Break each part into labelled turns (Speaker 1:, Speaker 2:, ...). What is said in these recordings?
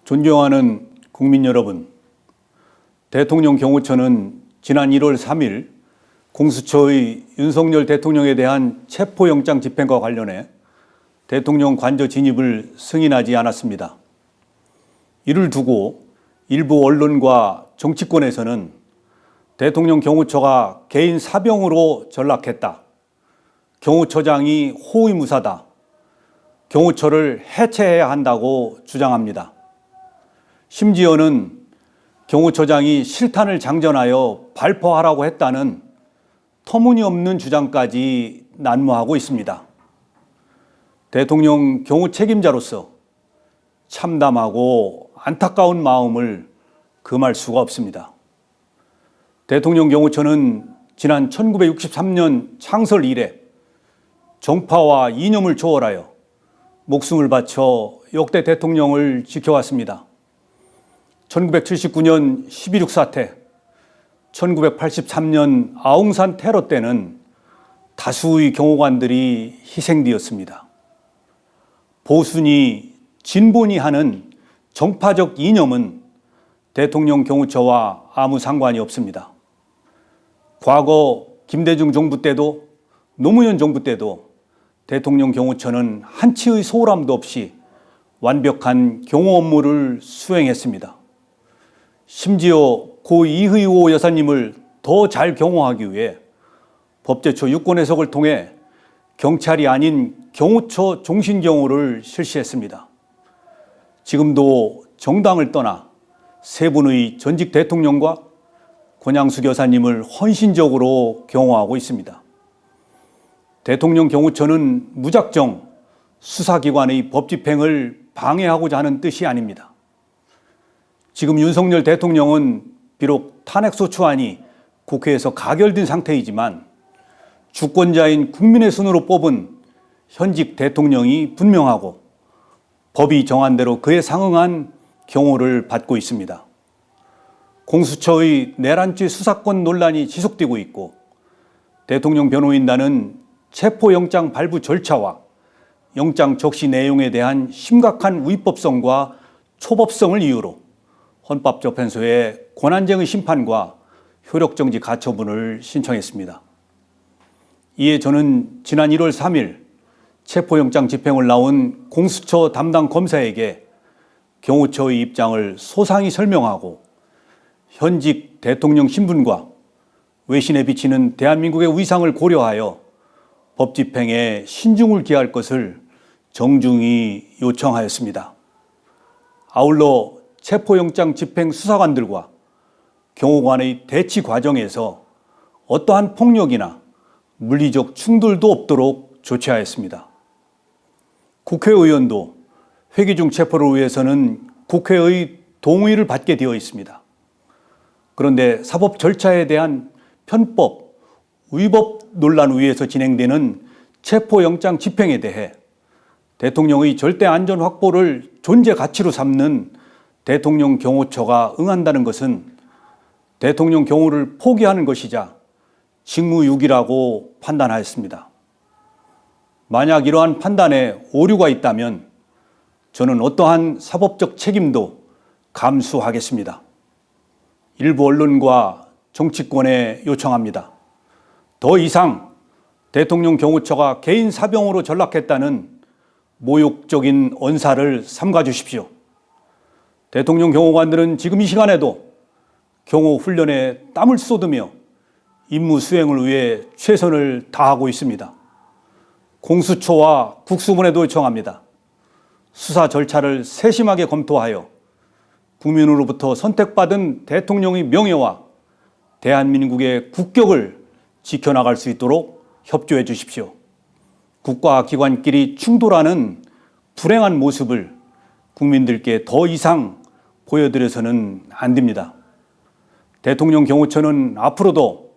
Speaker 1: 존경하는 국민 여러분, 대통령 경호처는 지난 1월 3일 공수처의 윤석열 대통령에 대한 체포영장 집행과 관련해 대통령 관저 진입을 승인하지 않았습니다. 이를 두고 일부 언론과 정치권에서는 대통령 경호처가 개인 사병으로 전락했다, 경호처장이 호위무사다, 경호처를 해체해야 한다고 주장합니다. 심지어는 경호처장이 실탄을 장전하여 발포하라고 했다는 터무니없는 주장까지 난무하고 있습니다. 대통령 경호 책임자로서 참담하고 안타까운 마음을 금할 수가 없습니다. 대통령 경호처는 지난 1963년 창설 이래 정파와 이념을 초월하여 목숨을 바쳐 역대 대통령을 지켜왔습니다. 1979년 12.6 사태, 1983년 아웅산 테러 때는 다수의 경호관들이 희생되었습니다. 보수니 진보니 하는 정파적 이념은 대통령 경호처와 아무 상관이 없습니다. 과거 김대중 정부 때도 노무현 정부 때도 대통령 경호처는 한치의 소홀함도 없이 완벽한 경호 업무를 수행했습니다. 심지어 고 이의호 여사님을 더 잘 경호하기 위해 법제처 유권 해석을 통해 경찰이 아닌 경호처 종신경호를 실시했습니다. 지금도 정당을 떠나 세 분의 전직 대통령과 권양숙 여사님을 헌신적으로 경호하고 있습니다. 대통령 경호처는 무작정 수사기관의 법집행을 방해하고자 하는 뜻이 아닙니다. 지금 윤석열 대통령은 비록 탄핵소추안이 국회에서 가결된 상태이지만 주권자인 국민의 손으로 뽑은 현직 대통령이 분명하고 법이 정한 대로 그에 상응한 경호를 받고 있습니다. 공수처의 내란죄 수사권 논란이 지속되고 있고 대통령 변호인단은 체포영장 발부 절차와 영장 적시 내용에 대한 심각한 위법성과 초법성을 이유로 헌법재판소에 권한쟁의 심판과 효력정지 가처분을 신청했습니다. 이에 저는 지난 1월 3일 체포영장 집행을 나온 공수처 담당 검사에게 경호처의 입장을 소상히 설명하고 현직 대통령 신분과 외신에 비치는 대한민국의 위상을 고려하여 법 집행에 신중을 기할 것을 정중히 요청하였습니다. 아울러 체포영장 집행 수사관들과 경호관의 대치 과정에서 어떠한 폭력이나 물리적 충돌도 없도록 조치하였습니다. 국회의원도 회기 중 체포를 위해서는 국회의 동의를 받게 되어 있습니다. 그런데 사법 절차에 대한 편법, 위법 논란 위에서 진행되는 체포영장 집행에 대해 대통령의 절대 안전 확보를 존재 가치로 삼는 대통령 경호처가 응한다는 것은 대통령 경호를 포기하는 것이자 직무유기라고 판단하였습니다. 만약 이러한 판단에 오류가 있다면 저는 어떠한 사법적 책임도 감수하겠습니다. 일부 언론과 정치권에 요청합니다. 더 이상 대통령 경호처가 개인 사병으로 전락했다는 모욕적인 언사를 삼가 주십시오. 대통령 경호관들은 지금 이 시간에도 경호 훈련에 땀을 쏟으며 임무 수행을 위해 최선을 다하고 있습니다. 공수처와 국수본에도 요청합니다. 수사 절차를 세심하게 검토하여 국민으로부터 선택받은 대통령의 명예와 대한민국의 국격을 지켜나갈 수 있도록 협조해 주십시오. 국가 기관끼리 충돌하는 불행한 모습을 국민들께 더 이상 보여드려서는 안 됩니다. 대통령 경호처는 앞으로도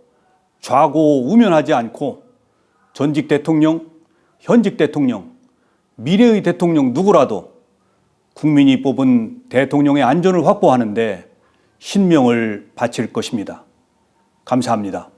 Speaker 1: 좌고우면하지 않고 전직 대통령, 현직 대통령, 미래의 대통령 누구라도 국민이 뽑은 대통령의 안전을 확보하는 데 신명을 바칠 것입니다. 감사합니다.